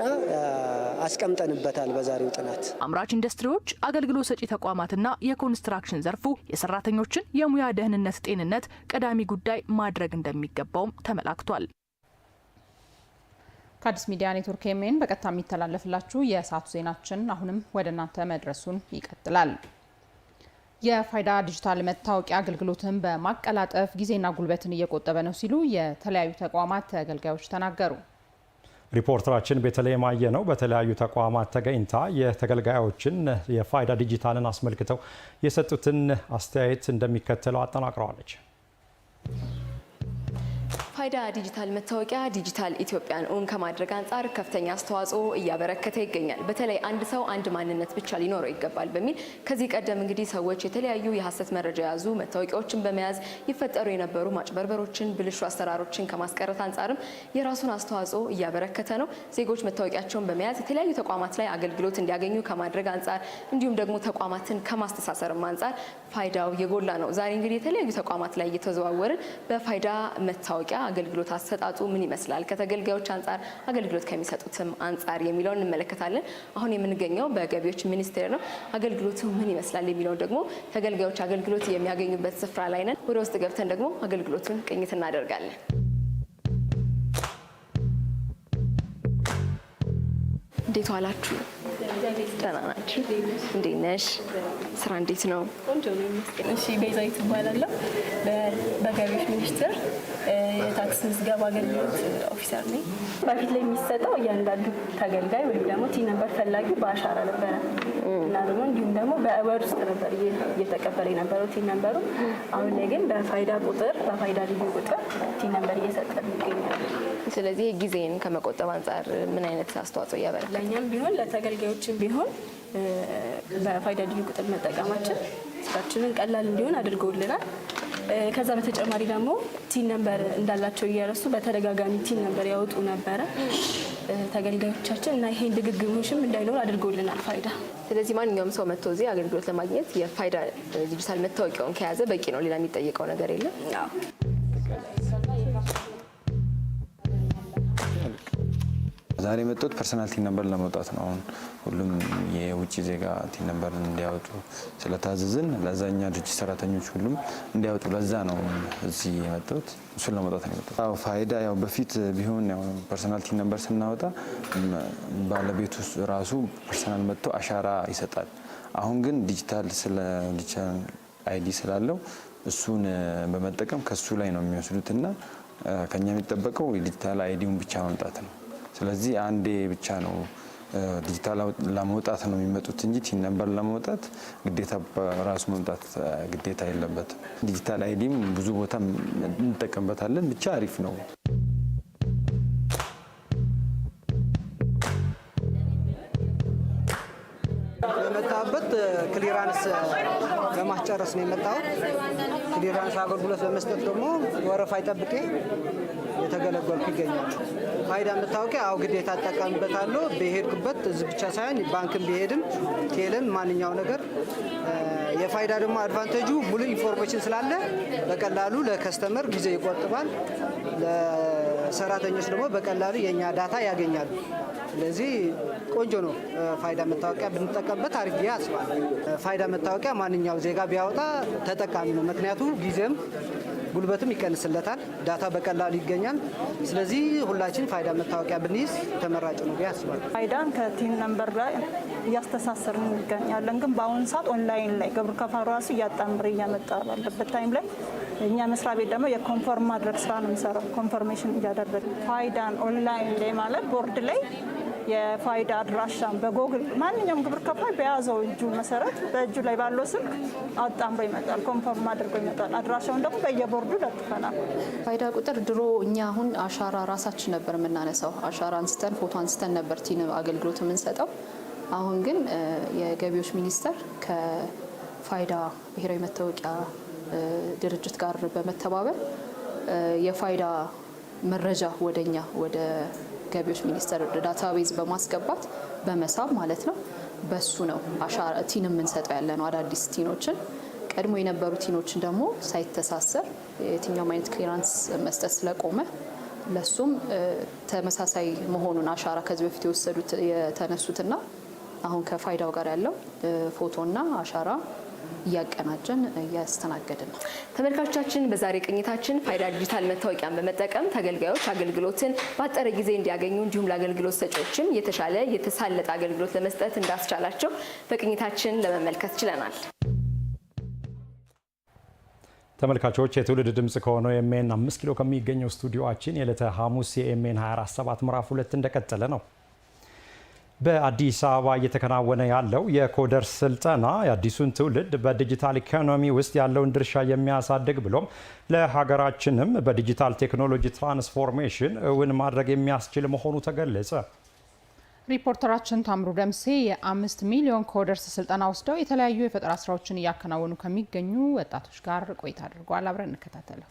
አስቀምጠንበታል በዛሬው ጥናት። አምራች ኢንዱስትሪዎች፣ አገልግሎት ሰጪ ተቋማትና የኮንስትራክሽን ዘርፉ የሰራተኞችን የሙያ ደህንነት ጤንነት ቀዳሚ ጉዳይ ማድረግ እንደሚገባውም ተመላክቷል። ከአዲስ ሚዲያ ኔትወርክ ኤምኤን በቀጥታ የሚተላለፍላችሁ የሰዓቱ ዜናችን አሁንም ወደ እናንተ መድረሱን ይቀጥላል። የፋይዳ ዲጂታል መታወቂያ አገልግሎትን በማቀላጠፍ ጊዜና ጉልበትን እየቆጠበ ነው ሲሉ የተለያዩ ተቋማት ተገልጋዮች ተናገሩ። ሪፖርተራችን ቤተልሔም አየነው በተለያዩ ተቋማት ተገኝታ የተገልጋዮችን የፋይዳ ዲጂታልን አስመልክተው የሰጡትን አስተያየት እንደሚከተለው አጠናቅረዋለች። ፋይዳ ዲጂታል መታወቂያ ዲጂታል ኢትዮጵያን እውን ከማድረግ አንጻር ከፍተኛ አስተዋጽኦ እያበረከተ ይገኛል። በተለይ አንድ ሰው አንድ ማንነት ብቻ ሊኖረው ይገባል በሚል ከዚህ ቀደም እንግዲህ ሰዎች የተለያዩ የሐሰት መረጃ የያዙ መታወቂያዎችን በመያዝ ይፈጠሩ የነበሩ ማጭበርበሮችን፣ ብልሹ አሰራሮችን ከማስቀረት አንጻርም የራሱን አስተዋጽኦ እያበረከተ ነው። ዜጎች መታወቂያቸውን በመያዝ የተለያዩ ተቋማት ላይ አገልግሎት እንዲያገኙ ከማድረግ አንጻር እንዲሁም ደግሞ ተቋማትን ከማስተሳሰርም አንጻር ፋይዳው የጎላ ነው። ዛሬ እንግዲህ የተለያዩ ተቋማት ላይ እየተዘዋወርን በፋይዳ መታወቂያ አገልግሎት አሰጣጡ ምን ይመስላል፣ ከተገልጋዮች አንጻር አገልግሎት ከሚሰጡትም አንጻር የሚለውን እንመለከታለን። አሁን የምንገኘው በገቢዎች ሚኒስቴር ነው። አገልግሎቱ ምን ይመስላል የሚለውን ደግሞ ተገልጋዮች አገልግሎት የሚያገኙበት ስፍራ ላይ ነን። ወደ ውስጥ ገብተን ደግሞ አገልግሎቱን ቅኝት እናደርጋለን። እንዴት ዋላችሁ? ደህና ናችሁ? እንዴት ነሽ? ስራ እንዴት ነው? ቆንጆ ነው ይመስገን። እሺ፣ ቤዛዊት እባላለሁ። በገቢዎች ሚኒስቴር የታክስ ምዝገባ አገልግሎት ኦፊሰር ነኝ። በፊት ላይ የሚሰጠው እያንዳንዱ ተገልጋይ ወይም ደግሞ ቲን ነምበር ፈላጊ በአሻራ ነበረ እና ደግሞ እንዲሁም ደግሞ በወር ውስጥ ነበር እየተቀበለ የነበረው ቲን ነምበሩ። አሁን ላይ ግን በፋይዳ ቁጥር በፋይዳ ልዩ ቁጥር ቲን ነምበር እየሰጠን ይገኛል። ስለዚህ ጊዜን ከመቆጠብ አንጻር ምን አይነት አስተዋጽኦ እያበረከተ? ለእኛም ቢሆን ለተገልጋዮችም ቢሆን በፋይዳ ልዩ ቁጥር መጠቀማችን ስራችንን ቀላል እንዲሆን አድርገውልናል። ከዛ በተጨማሪ ደግሞ ቲን ነምበር እንዳላቸው እየረሱ በተደጋጋሚ ቲን ነምበር ያወጡ ነበረ ተገልጋዮቻችን እና ይሄን ድግግሞሽም እንዳይኖር አድርገውልናል ፋይዳ። ስለዚህ ማንኛውም ሰው መጥቶ እዚህ አገልግሎት ለማግኘት የፋይዳ ዲጂታል መታወቂያውን ከያዘ በቂ ነው። ሌላ የሚጠየቀው ነገር የለም። ዛሬ የመጣሁት ፐርሰናል ቲን ነምበር ለማውጣት ነው። አሁን ሁሉም የውጭ ዜጋ ቲን ነምበር እንዲያወጡ ስለታዘዝን ለዛኛ ድርጅት ሰራተኞች ሁሉም እንዲያወጡ ለዛ ነው እዚህ የመጣሁት። እሱን ለማውጣት ነው የመጣሁት። አዎ ፋይዳ ያው በፊት ቢሆን ያው ፐርሰናል ቲን ነምበር ስናወጣ ባለቤቱ ራሱ ፐርሰናል መጥቶ አሻራ ይሰጣል። አሁን ግን ዲጂታል አይዲ ስላለው እሱን በመጠቀም ከሱ ላይ ነው የሚወስዱትና ከኛ የሚጠበቀው የዲጂታል አይዲውን ብቻ ማምጣት ነው። ስለዚህ አንዴ ብቻ ነው ዲጂታል ለማውጣት ነው የሚመጡት እንጂ ቲን ነምበር ለማውጣት ግዴታ ራሱ መምጣት ግዴታ የለበትም። ዲጂታል አይዲም ብዙ ቦታ እንጠቀምበታለን። ብቻ አሪፍ ነው። የመጣሁበት ክሊራንስ ለማስጨረስ ነው የመጣሁት። ክሊራንስ አገልግሎት ለመስጠት ደግሞ ወረፋ ጠብቄ የተገለገልኩ ይገኛል። ፋይዳ መታወቂያ አው ግዴታ እጠቀምበታለሁ። በሄድኩበት እዚህ ብቻ ሳይሆን ባንክም ቢሄድም ቴሌም ማንኛው ነገር የፋይዳ ደግሞ አድቫንቴጁ ሙሉ ኢንፎርሜሽን ስላለ በቀላሉ ለከስተመር ጊዜ ይቆጥባል። ለሰራተኞች ደግሞ በቀላሉ የኛ ዳታ ያገኛሉ። ስለዚህ ቆንጆ ነው። ፋይዳ መታወቂያ ብንጠቀምበት አሪፍ ያስባል። ፋይዳ መታወቂያ ማንኛው ዜጋ ቢያወጣ ተጠቃሚ ነው። ምክንያቱም ጊዜም ጉልበትም ይቀንስለታል። ዳታ በቀላሉ ይገኛል። ስለዚህ ሁላችን ፋይዳ መታወቂያ ብንይዝ ተመራጭ ነው ያስባል። ፋይዳን ከቲን ነምበር ጋር እያስተሳሰርን እንገኛለን። ግን በአሁኑ ሰዓት ኦንላይን ላይ ግብር ከፋዩ ራሱ እያጣምር እያመጣ ባለበት ታይም ላይ እኛ መስሪያ ቤት ደግሞ የኮንፈርም ማድረግ ስራ ነው የሚሰራው። ኮንፈርሜሽን እያደረግ ፋይዳን ኦንላይን ላይ ማለት ቦርድ ላይ የፋይዳ አድራሻን በጎግል ማንኛውም ግብር ከፋይ በያዘው እጁ መሰረት በእጁ ላይ ባለው ስልክ አጣምሮ ይመጣል፣ ኮንፈርም አድርጎ ይመጣል። አድራሻውን ደግሞ በየቦርዱ ለጥፈናል። ፋይዳ ቁጥር ድሮ እኛ አሁን አሻራ ራሳችን ነበር የምናነሳው። አሻራ አንስተን ፎቶ አንስተን ነበር ቲን አገልግሎት የምንሰጠው። አሁን ግን የገቢዎች ሚኒስቴር ከፋይዳ ብሔራዊ መታወቂያ ድርጅት ጋር በመተባበር የፋይዳ መረጃ ወደኛ ወደ ገቢዎች ሚኒስቴር ዳታቤዝ በማስገባት በመሳብ ማለት ነው። በሱ ነው አሻራ ቲን የምንሰጠው ያለ ነው። አዳዲስ ቲኖችን ቀድሞ የነበሩ ቲኖችን ደግሞ ሳይተሳሰር የትኛውም አይነት ክሊራንስ መስጠት ስለቆመ ለሱም ተመሳሳይ መሆኑን አሻራ ከዚህ በፊት የወሰዱት የተነሱትና አሁን ከፋይዳው ጋር ያለው ፎቶና አሻራ እያቀናጀን እያስተናገድን ነው። ተመልካቾቻችን በዛሬ ቅኝታችን ፋይዳ ዲጂታል መታወቂያን በመጠቀም ተገልጋዮች አገልግሎትን ባጠረ ጊዜ እንዲያገኙ እንዲሁም ለአገልግሎት ሰጪዎችም የተሻለ የተሳለጠ አገልግሎት ለመስጠት እንዳስቻላቸው በቅኝታችን ለመመልከት ችለናል። ተመልካቾች የትውልድ ድምጽ ከሆነው ኤምኤን 5 ኪሎ ከሚገኘው ስቱዲዮአችን የዕለተ ሐሙስ የኤምኤን 24/7 ምዕራፍ 2 እንደቀጠለ ነው። በአዲስ አበባ እየተከናወነ ያለው የኮደር ስልጠና የአዲሱን ትውልድ በዲጂታል ኢኮኖሚ ውስጥ ያለውን ድርሻ የሚያሳድግ ብሎም ለሀገራችንም በዲጂታል ቴክኖሎጂ ትራንስፎርሜሽን እውን ማድረግ የሚያስችል መሆኑ ተገለጸ። ሪፖርተራችን ታምሩ ደምሴ የ5 ሚሊዮን ኮደርስ ስልጠና ወስደው የተለያዩ የፈጠራ ስራዎችን እያከናወኑ ከሚገኙ ወጣቶች ጋር ቆይታ አድርጓል። አብረን እንከታተለው።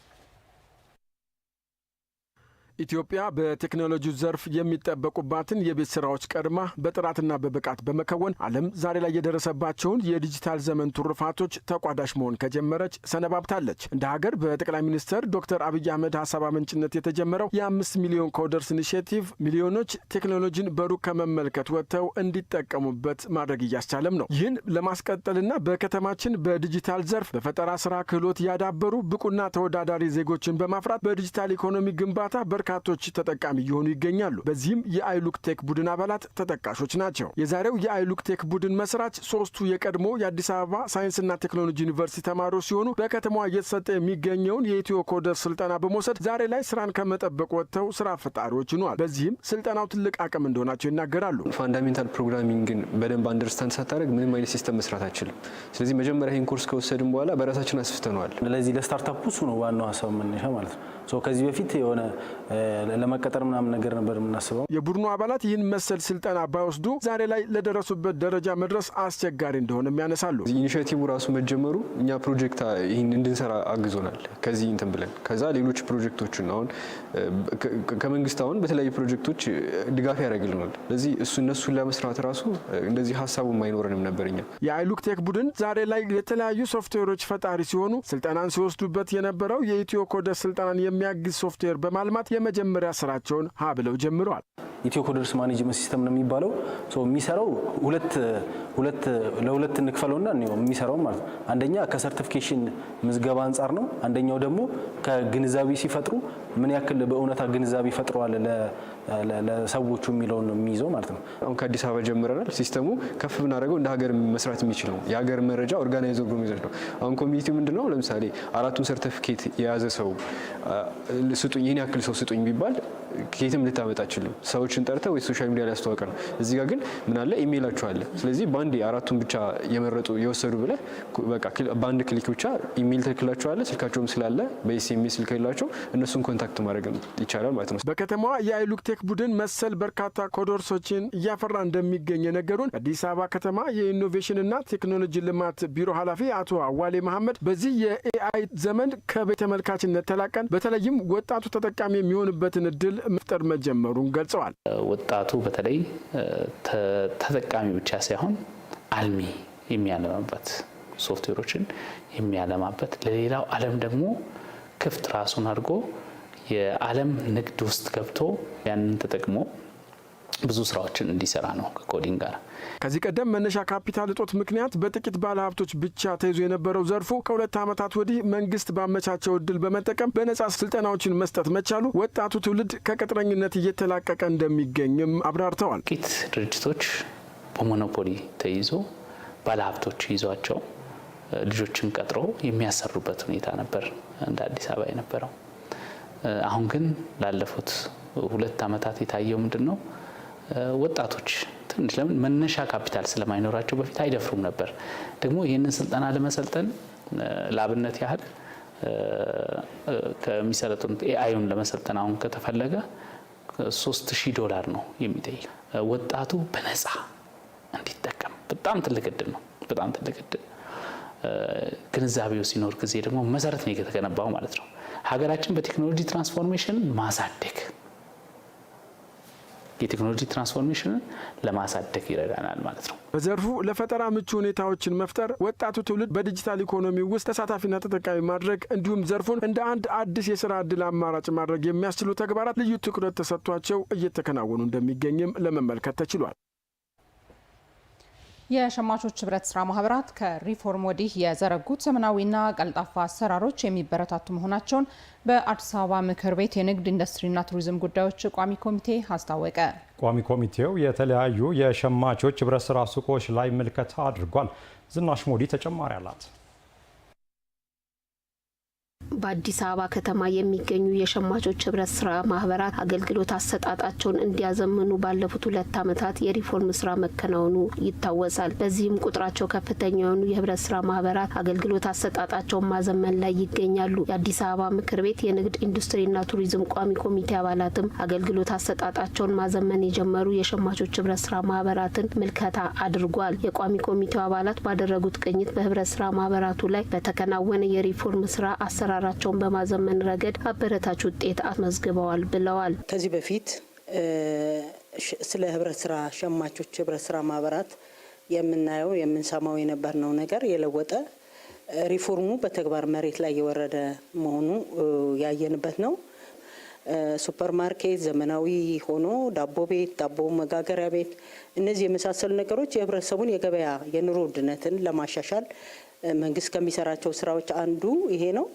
ኢትዮጵያ በቴክኖሎጂው ዘርፍ የሚጠበቁባትን የቤት ስራዎች ቀድማ በጥራትና በብቃት በመከወን ዓለም ዛሬ ላይ የደረሰባቸውን የዲጂታል ዘመን ትሩፋቶች ተቋዳሽ መሆን ከጀመረች ሰነባብታለች። እንደ ሀገር በጠቅላይ ሚኒስትር ዶክተር አብይ አህመድ ሀሳብ አመንጭነት የተጀመረው የ5 ሚሊዮን ኮደርስ ኢኒሼቲቭ ሚሊዮኖች ቴክኖሎጂን በሩቅ ከመመልከት ወጥተው እንዲጠቀሙበት ማድረግ እያስቻለም ነው። ይህን ለማስቀጠልና በከተማችን በዲጂታል ዘርፍ በፈጠራ ስራ ክህሎት ያዳበሩ ብቁና ተወዳዳሪ ዜጎችን በማፍራት በዲጂታል ኢኮኖሚ ግንባታ በርካቶች ተጠቃሚ እየሆኑ ይገኛሉ። በዚህም የአይሉክ ቴክ ቡድን አባላት ተጠቃሾች ናቸው። የዛሬው የአይሉክ ቴክ ቡድን መስራች ሶስቱ የቀድሞ የአዲስ አበባ ሳይንስና ቴክኖሎጂ ዩኒቨርሲቲ ተማሪዎች ሲሆኑ በከተማዋ እየተሰጠ የሚገኘውን የኢትዮ ኮደር ስልጠና በመውሰድ ዛሬ ላይ ስራን ከመጠበቅ ወጥተው ስራ ፈጣሪዎች ሆነዋል። በዚህም ስልጠናው ትልቅ አቅም እንደሆናቸው ይናገራሉ። ፋንዳሜንታል ፕሮግራሚንግን በደንብ አንደርስታንድ ሳታደርግ ምንም አይነት ሲስተም መስራት አይችልም። ስለዚህ መጀመሪያ ይህን ኮርስ ከወሰድን በኋላ በራሳችን አስፍተነዋል። ለዚህ ለስታርታፕ እሱ ነው ዋናው ሀሳብ መነሻ ማለት ነው። ከዚህ በፊት የሆነ ለመቀጠር ምናምን ነገር ነበር የምናስበው። የቡድኑ አባላት ይህን መሰል ስልጠና ባይወስዱ ዛሬ ላይ ለደረሱበት ደረጃ መድረስ አስቸጋሪ እንደሆነም ያነሳሉ። ኢኒሼቲቭ ራሱ መጀመሩ እኛ ፕሮጀክት ይህን እንድንሰራ አግዞናል። ከዚህ እንትን ብለን ከዛ ሌሎች ፕሮጀክቶችን አሁን ከመንግስት አሁን በተለያዩ ፕሮጀክቶች ድጋፍ ያደርግልናል። ስለዚህ እነሱን ለመስራት ራሱ እንደዚህ ሀሳቡም አይኖረንም ነበር። እኛ የአይሉክ ቴክ ቡድን ዛሬ ላይ የተለያዩ ሶፍትዌሮች ፈጣሪ ሲሆኑ ስልጠናን ሲወስዱበት የነበረው የኢትዮ ኮደር ስልጠናን የሚያግዝ ሶፍትዌር በማልማት የመጀመሪያ ስራቸውን ሀ ብለው ጀምረዋል። ኢትዮ ኮደርስ ማኔጅመንት ሲስተም ነው የሚባለው። የሚሰራው ለሁለት እንክፈለውና የሚሰራው ማለት ነው። አንደኛ ከሰርቲፊኬሽን ምዝገባ አንጻር ነው። አንደኛው ደግሞ ከግንዛቤ ሲፈጥሩ ምን ያክል በእውነታ ግንዛቤ ፈጥረዋል ለሰዎቹ የሚለውን ነው የሚይዘው ማለት ነው። አሁን ከአዲስ አበባ ጀምረናል። ሲስተሙ ከፍ ብናደርገው እንደ ሀገር መስራት የሚችል ነው። የሀገር መረጃ ኦርጋናይዝ ኦርጋናይዜሽን ነው። አሁን ኮሚኒቲው ምንድነው? ለምሳሌ 4ቱን ሰርቲፊኬት የያዘ ሰው ስጡኝ፣ ይህን ያክል ሰው ስጡኝ ቢባል ከየትም ልታመጣ አችልም። ሰዎችን ጠርተ ወይ ሶሻል ሚዲያ ላይ ያስተዋወቀ ነው። እዚህ ጋር ግን ምን አለ? ኢሜይላቸው አለ። ስለዚህ በአንድ 4ቱን ብቻ የመረጡ የወሰዱ ብለ በቃ በአንድ ክሊክ ብቻ ኢሜይል ትልክላቸው አለ። ስልካቸውም ስላለ በኤስኤምኤስ ልክላቸው እነሱን ኮንታክት ማድረግ ይቻላል ማለት ነው። በከተማዋ የአይሉክ ቴክ ቡድን መሰል በርካታ ኮደርሶችን እያፈራ እንደሚገኝ የነገሩን አዲስ አበባ ከተማ የኢኖቬሽንና ቴክኖሎጂ ልማት ቢሮ ኃላፊ አቶ አዋሌ መሐመድ በዚህ የኤአይ ዘመን ከቤተ ተመልካችነት ተላቀን በተለይም ወጣቱ ተጠቃሚ የሚሆንበትን እድል መፍጠር መጀመሩን ገልጸዋል። ወጣቱ በተለይ ተጠቃሚ ብቻ ሳይሆን አልሚ የሚያለማበት ሶፍትዌሮችን የሚያለማበት ለሌላው ዓለም ደግሞ ክፍት ራሱን አድርጎ የዓለም ንግድ ውስጥ ገብቶ ያንን ተጠቅሞ ብዙ ስራዎችን እንዲሰራ ነው ከኮዲንግ ጋር። ከዚህ ቀደም መነሻ ካፒታል እጦት ምክንያት በጥቂት ባለሀብቶች ብቻ ተይዞ የነበረው ዘርፉ ከ2 ዓመታት ወዲህ መንግስት ባመቻቸው እድል በመጠቀም በነጻ ስልጠናዎችን መስጠት መቻሉ ወጣቱ ትውልድ ከቅጥረኝነት እየተላቀቀ እንደሚገኝም አብራርተዋል። ጥቂት ድርጅቶች በሞኖፖሊ ተይዞ ባለሀብቶች ይዟቸው ልጆችን ቀጥሮ የሚያሰሩበት ሁኔታ ነበር እንደ አዲስ አበባ የነበረው። አሁን ግን ላለፉት 2 ዓመታት የታየው ምንድነው? ወጣቶች ትንሽ ለምን መነሻ ካፒታል ስለማይኖራቸው በፊት አይደፍሩም ነበር። ደግሞ ይህንን ስልጠና ለመሰልጠን ለአብነት ያህል ከሚሰለጥኑት ኤአይን ለመሰልጠን አሁን ከተፈለገ $3000 ነው የሚጠይቅ። ወጣቱ በነፃ እንዲጠቀም በጣም ትልቅ እድል ነው። በጣም ትልቅ እድል ግንዛቤው ሲኖር ጊዜ ደግሞ መሰረት ነው የተገነባው ማለት ነው። ሀገራችን በቴክኖሎጂ ትራንስፎርሜሽን ማሳደግ የቴክኖሎጂ ትራንስፎርሜሽንን ለማሳደግ ይረዳናል ማለት ነው። በዘርፉ ለፈጠራ ምቹ ሁኔታዎችን መፍጠር፣ ወጣቱ ትውልድ በዲጂታል ኢኮኖሚ ውስጥ ተሳታፊና ተጠቃሚ ማድረግ እንዲሁም ዘርፉን እንደ አንድ አዲስ የስራ ዕድል አማራጭ ማድረግ የሚያስችሉ ተግባራት ልዩ ትኩረት ተሰጥቷቸው እየተከናወኑ እንደሚገኝም ለመመልከት ተችሏል። የሸማቾች ህብረት ስራ ማህበራት ከሪፎርም ወዲህ የዘረጉት ዘመናዊና ቀልጣፋ አሰራሮች የሚበረታቱ መሆናቸውን በአዲስ አበባ ምክር ቤት የንግድ ኢንዱስትሪና ቱሪዝም ጉዳዮች ቋሚ ኮሚቴ አስታወቀ። ቋሚ ኮሚቴው የተለያዩ የሸማቾች ህብረት ስራ ሱቆች ላይ ምልከታ አድርጓል። ዝናሽ ሞዲ ተጨማሪ አላት። በአዲስ አበባ ከተማ የሚገኙ የሸማቾች ህብረት ስራ ማህበራት አገልግሎት አሰጣጣቸውን እንዲያዘምኑ ባለፉት 2 ዓመታት የሪፎርም ስራ መከናወኑ ይታወሳል። በዚህም ቁጥራቸው ከፍተኛ የሆኑ የህብረት ስራ ማህበራት አገልግሎት አሰጣጣቸውን ማዘመን ላይ ይገኛሉ። የአዲስ አበባ ምክር ቤት የንግድ ኢንዱስትሪና ቱሪዝም ቋሚ ኮሚቴ አባላትም አገልግሎት አሰጣጣቸውን ማዘመን የጀመሩ የሸማቾች ህብረት ስራ ማህበራትን ምልከታ አድርጓል። የቋሚ ኮሚቴው አባላት ባደረጉት ቅኝት በህብረት ስራ ማህበራቱ ላይ በተከናወነ የሪፎርም ስራ አሰራራቸውን በማዘመን ረገድ አበረታች ውጤት አስመዝግበዋል ብለዋል። ከዚህ በፊት ስለ ህብረት ስራ ሸማቾች ህብረት ስራ ማህበራት የምናየው የምንሰማው የነበርነው ነገር የለወጠ ሪፎርሙ በተግባር መሬት ላይ የወረደ መሆኑ ያየንበት ነው። ሱፐርማርኬት ዘመናዊ ሆኖ ዳቦ ቤት፣ ዳቦ መጋገሪያ ቤት፣ እነዚህ የመሳሰሉ ነገሮች የህብረተሰቡን የገበያ የኑሮ ውድነትን ለማሻሻል መንግስት ከሚሰራቸው ስራዎች አንዱ ይሄ ነው።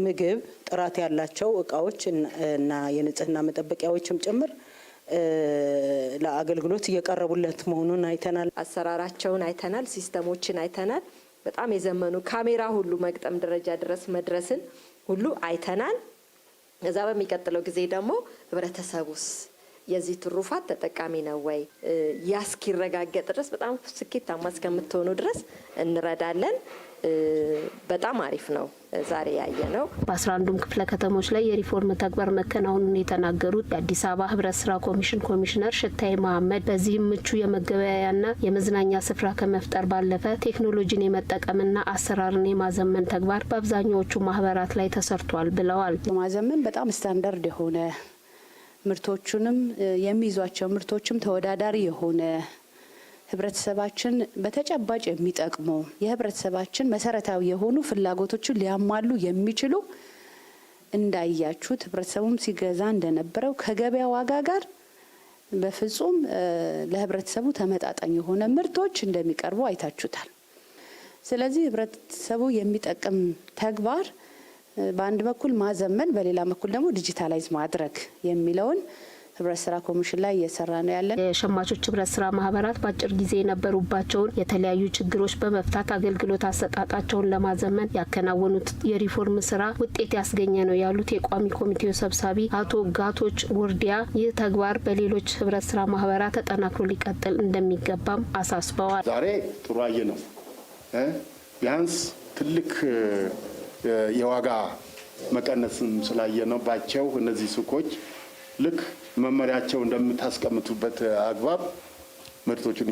ምግብ፣ ጥራት ያላቸው እቃዎች እና የንጽህና መጠበቂያዎችም ጭምር ለአገልግሎት እየቀረቡለት መሆኑን አይተናል። አሰራራቸውን አይተናል። ሲስተሞችን አይተናል። በጣም የዘመኑ ካሜራ ሁሉ መግጠም ደረጃ ድረስ መድረስን ሁሉ አይተናል። እዛ በሚቀጥለው ጊዜ ደግሞ ህብረተሰቡስ የዚህ ትሩፋት ተጠቃሚ ነው ወይ ያስኪረጋገጥ ድረስ በጣም ስኬታማ እስከምትሆኑ ድረስ እንረዳለን። በጣም አሪፍ ነው ዛሬ ያየነው። በ11ዱም ክፍለ ከተሞች ላይ የሪፎርም ተግባር መከናወኑን የተናገሩት የአዲስ አበባ ህብረት ስራ ኮሚሽን ኮሚሽነር ሽታይ መሐመድ በዚህም ምቹ የመገበያያና የመዝናኛ ስፍራ ከመፍጠር ባለፈ ቴክኖሎጂን የመጠቀምና አሰራርን የማዘመን ተግባር በአብዛኛዎቹ ማህበራት ላይ ተሰርቷል ብለዋል። ማዘመን በጣም ስታንዳርድ የሆነ ምርቶቹንም የሚይዟቸው ምርቶችም ተወዳዳሪ የሆነ ህብረተሰባችን በተጨባጭ የሚጠቅሙ የህብረተሰባችን መሰረታዊ የሆኑ ፍላጎቶችን ሊያሟሉ የሚችሉ እንዳያችሁት ህብረተሰቡም ሲገዛ እንደነበረው ከገበያ ዋጋ ጋር በፍጹም ለህብረተሰቡ ተመጣጣኝ የሆነ ምርቶች እንደሚቀርቡ አይታችሁታል። ስለዚህ ህብረተሰቡ የሚጠቅም ተግባር በአንድ በኩል ማዘመን፣ በሌላ በኩል ደግሞ ዲጂታላይዝ ማድረግ የሚለውን ህብረት ስራ ኮሚሽን ላይ እየሰራ ነው ያለን። የሸማቾች ህብረት ስራ ማህበራት በአጭር ጊዜ የነበሩባቸውን የተለያዩ ችግሮች በመፍታት አገልግሎት አሰጣጣቸውን ለማዘመን ያከናወኑት የሪፎርም ስራ ውጤት ያስገኘ ነው ያሉት የቋሚ ኮሚቴው ሰብሳቢ አቶ ጋቶች ውርዲያ ይህ ተግባር በሌሎች ህብረት ስራ ማህበራት ተጠናክሮ ሊቀጥል እንደሚገባም አሳስበዋል። ዛሬ ጥሩ አየ ነው። ቢያንስ ትልቅ የዋጋ መቀነስም ስላየነባቸው እነዚህ ሱቆች ልክ መመሪያቸው እንደምታስቀምጡበት አግባብ ምርቶችን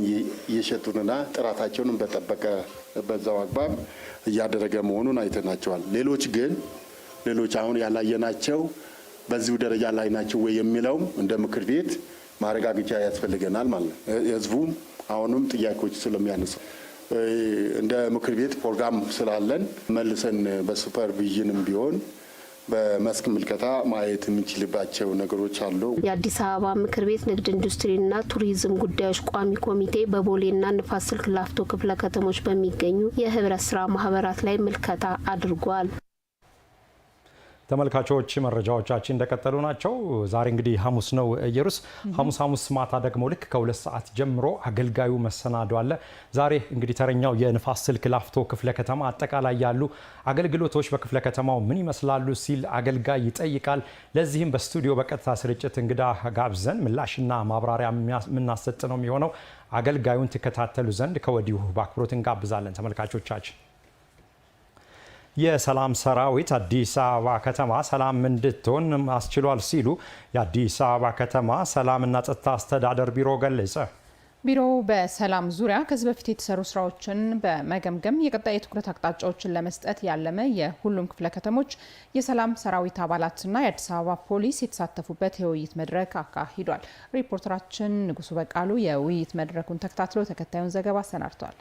እየሸጡንና ጥራታቸውን በጠበቀ በዛው አግባብ እያደረገ መሆኑን አይተናቸዋል። ሌሎች አሁን ያላየናቸው በዚሁ ደረጃ ላይ ናቸው ወይ የሚለውም እንደ ምክር ቤት ማረጋገጫ ያስፈልገናል ማለት ነው። ህዝቡም አሁንም ጥያቄዎች ስለሚያነሱ እንደ ምክር ቤት ፕሮግራም ስላለን መልሰን በሱፐርቪዥንም ቢሆን በመስክ ምልከታ ማየት የምንችልባቸው ነገሮች አሉ። የአዲስ አበባ ምክር ቤት ንግድ ኢንዱስትሪና ቱሪዝም ጉዳዮች ቋሚ ኮሚቴ በቦሌና ንፋስ ስልክ ላፍቶ ክፍለ ከተሞች በሚገኙ የህብረት ስራ ማህበራት ላይ ምልከታ አድርጓል። ተመልካቾች መረጃዎቻችን እንደቀጠሉ ናቸው። ዛሬ እንግዲህ ሐሙስ ነው ኢየሩስ። ሐሙስ ማታ ደግሞ ልክ ከ2 ሰዓት ጀምሮ አገልጋዩ መሰናዶ አለ። ዛሬ እንግዲህ ተረኛው የንፋስ ስልክ ላፍቶ ክፍለ ከተማ አጠቃላይ ያሉ አገልግሎቶች በክፍለ ከተማው ምን ይመስላሉ ሲል አገልጋይ ይጠይቃል። ለዚህም በስቱዲዮ በቀጥታ ስርጭት እንግዳ ጋብዘን ምላሽና ማብራሪያ የምናሰጥ ነው የሚሆነው። አገልጋዩን ትከታተሉ ዘንድ ከወዲሁ በአክብሮት እንጋብዛለን ተመልካቾቻችን። የሰላም ሰራዊት አዲስ አበባ ከተማ ሰላም እንድትሆን አስችሏል ሲሉ የአዲስ አበባ ከተማ ሰላምና ጸጥታ አስተዳደር ቢሮ ገለጸ። ቢሮው በሰላም ዙሪያ ከዚህ በፊት የተሰሩ ስራዎችን በመገምገም የቀጣይ የትኩረት አቅጣጫዎችን ለመስጠት ያለመ የሁሉም ክፍለ ከተሞች የሰላም ሰራዊት አባላትና የአዲስ አበባ ፖሊስ የተሳተፉበት የውይይት መድረክ አካሂዷል። ሪፖርተራችን ንጉሱ በቃሉ የውይይት መድረኩን ተከታትሎ ተከታዩን ዘገባ አሰናድቷል።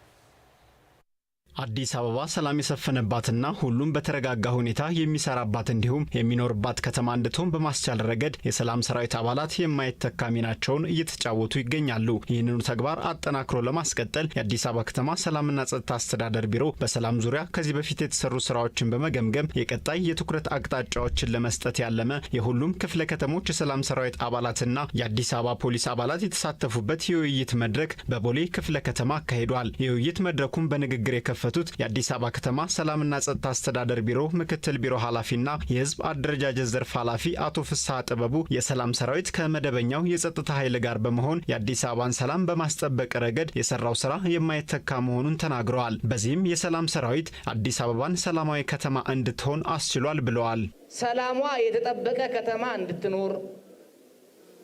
አዲስ አበባ ሰላም የሰፈነባትና ሁሉም በተረጋጋ ሁኔታ የሚሰራባት እንዲሁም የሚኖርባት ከተማ እንድትሆን በማስቻል ረገድ የሰላም ሰራዊት አባላት የማይተካ ሚናቸውን እየተጫወቱ ይገኛሉ። ይህንኑ ተግባር አጠናክሮ ለማስቀጠል የአዲስ አበባ ከተማ ሰላምና ጸጥታ አስተዳደር ቢሮ በሰላም ዙሪያ ከዚህ በፊት የተሰሩ ስራዎችን በመገምገም የቀጣይ የትኩረት አቅጣጫዎችን ለመስጠት ያለመ የሁሉም ክፍለ ከተሞች የሰላም ሰራዊት አባላትና የአዲስ አበባ ፖሊስ አባላት የተሳተፉበት የውይይት መድረክ በቦሌ ክፍለ ከተማ አካሂዷል። የውይይት መድረኩን በንግግር የከፈቱት የተካፈቱት የአዲስ አበባ ከተማ ሰላምና ጸጥታ አስተዳደር ቢሮ ምክትል ቢሮ ኃላፊና የህዝብ አደረጃጀት ዘርፍ ኃላፊ አቶ ፍስሐ ጥበቡ የሰላም ሰራዊት ከመደበኛው የጸጥታ ኃይል ጋር በመሆን የአዲስ አበባን ሰላም በማስጠበቅ ረገድ የሰራው ስራ የማይተካ መሆኑን ተናግረዋል። በዚህም የሰላም ሰራዊት አዲስ አበባን ሰላማዊ ከተማ እንድትሆን አስችሏል ብለዋል። ሰላሟ የተጠበቀ ከተማ እንድትኖር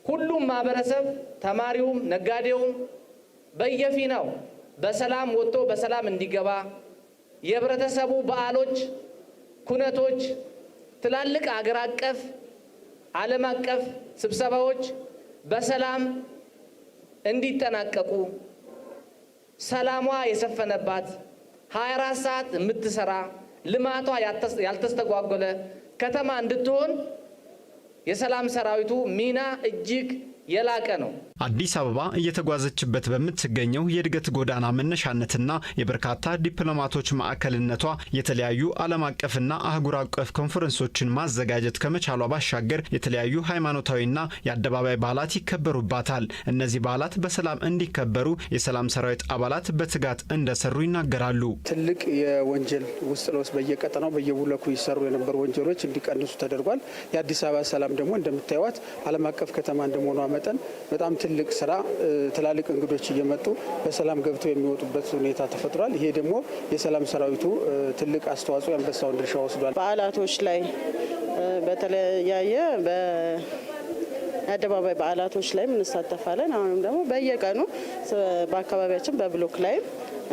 ሁሉም ማህበረሰብ ተማሪውም ነጋዴውም በየፊናው በሰላም ወጥቶ በሰላም እንዲገባ የህብረተሰቡ በዓሎች፣ ኩነቶች፣ ትላልቅ አገር አቀፍ ዓለም አቀፍ ስብሰባዎች በሰላም እንዲጠናቀቁ ሰላሟ የሰፈነባት 24 ሰዓት የምትሰራ ልማቷ ያልተስተጓጎለ ከተማ እንድትሆን የሰላም ሰራዊቱ ሚና እጅግ የላቀ ነው። አዲስ አበባ እየተጓዘችበት በምትገኘው የእድገት ጎዳና መነሻነትና የበርካታ ዲፕሎማቶች ማዕከልነቷ የተለያዩ ዓለም አቀፍና አህጉር አቀፍ ኮንፈረንሶችን ማዘጋጀት ከመቻሏ ባሻገር የተለያዩ ሃይማኖታዊና የአደባባይ በዓላት ይከበሩባታል። እነዚህ በዓላት በሰላም እንዲከበሩ የሰላም ሰራዊት አባላት በትጋት እንደሰሩ ይናገራሉ። ትልቅ የወንጀል ውስጥ ለውስጥ በየቀጠናው በየቡለኩ ይሰሩ የነበሩ ወንጀሎች እንዲቀንሱ ተደርጓል። የአዲስ አበባ ሰላም ደግሞ እንደምታዩት ዓለም አቀፍ ከተማ እንደመሆኗ መጠን በጣም ትልቅ ስራ ትላልቅ እንግዶች እየመጡ በሰላም ገብተው የሚወጡበት ሁኔታ ተፈጥሯል። ይሄ ደግሞ የሰላም ሰራዊቱ ትልቅ አስተዋጽኦ የአንበሳውን ድርሻ ወስዷል። በዓላቶች ላይ በተለያየ በአደባባይ በዓላቶች ላይ እንሳተፋለን። አሁንም ደግሞ በየቀኑ በአካባቢያችን በብሎክ ላይ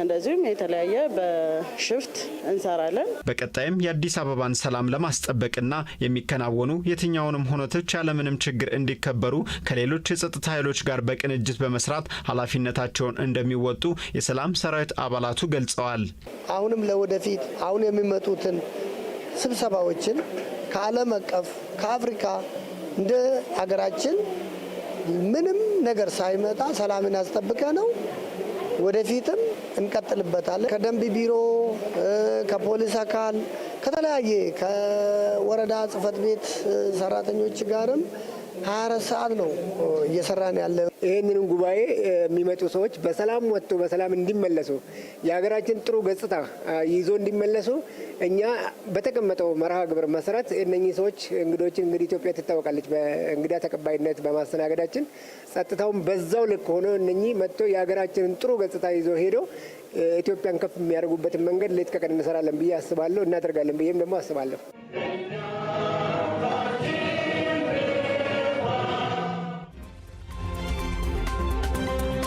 እንደዚሁም የተለያየ በሽፍት እንሰራለን። በቀጣይም የአዲስ አበባን ሰላም ለማስጠበቅና የሚከናወኑ የትኛውንም ሁነቶች ያለምንም ችግር እንዲከበሩ ከሌሎች የጸጥታ ኃይሎች ጋር በቅንጅት በመስራት ኃላፊነታቸውን እንደሚወጡ የሰላም ሰራዊት አባላቱ ገልጸዋል። አሁንም ለወደፊት አሁን የሚመጡትን ስብሰባዎችን ከዓለም አቀፍ ከአፍሪካ እንደ ሀገራችን ምንም ነገር ሳይመጣ ሰላምን አስጠብቀ ነው ወደፊትም እንቀጥልበታለን። ከደንብ ቢሮ ከፖሊስ አካል ከተለያየ ከወረዳ ጽህፈት ቤት ሰራተኞች ጋርም 24 ሰዓት ነው እየሰራን ያለ። ይህንንም ጉባኤ የሚመጡ ሰዎች በሰላም ወጥቶ በሰላም እንዲመለሱ የሀገራችን ጥሩ ገጽታ ይዞ እንዲመለሱ እኛ በተቀመጠው መርሃ ግብር መሰረት እነኚህ ሰዎች እንግዶችን እንግዲህ ኢትዮጵያ ትታወቃለች በእንግዳ ተቀባይነት በማስተናገዳችን ጸጥታውን በዛው ልክ ሆኖ እነኚህ መጥቶ የሀገራችንን ጥሩ ገጽታ ይዞ ሄዶ ኢትዮጵያን ከፍ የሚያደርጉበትን መንገድ ሌት ከቀን እንሰራለን ብዬ አስባለሁ። እናደርጋለን ብዬም ደግሞ አስባለሁ።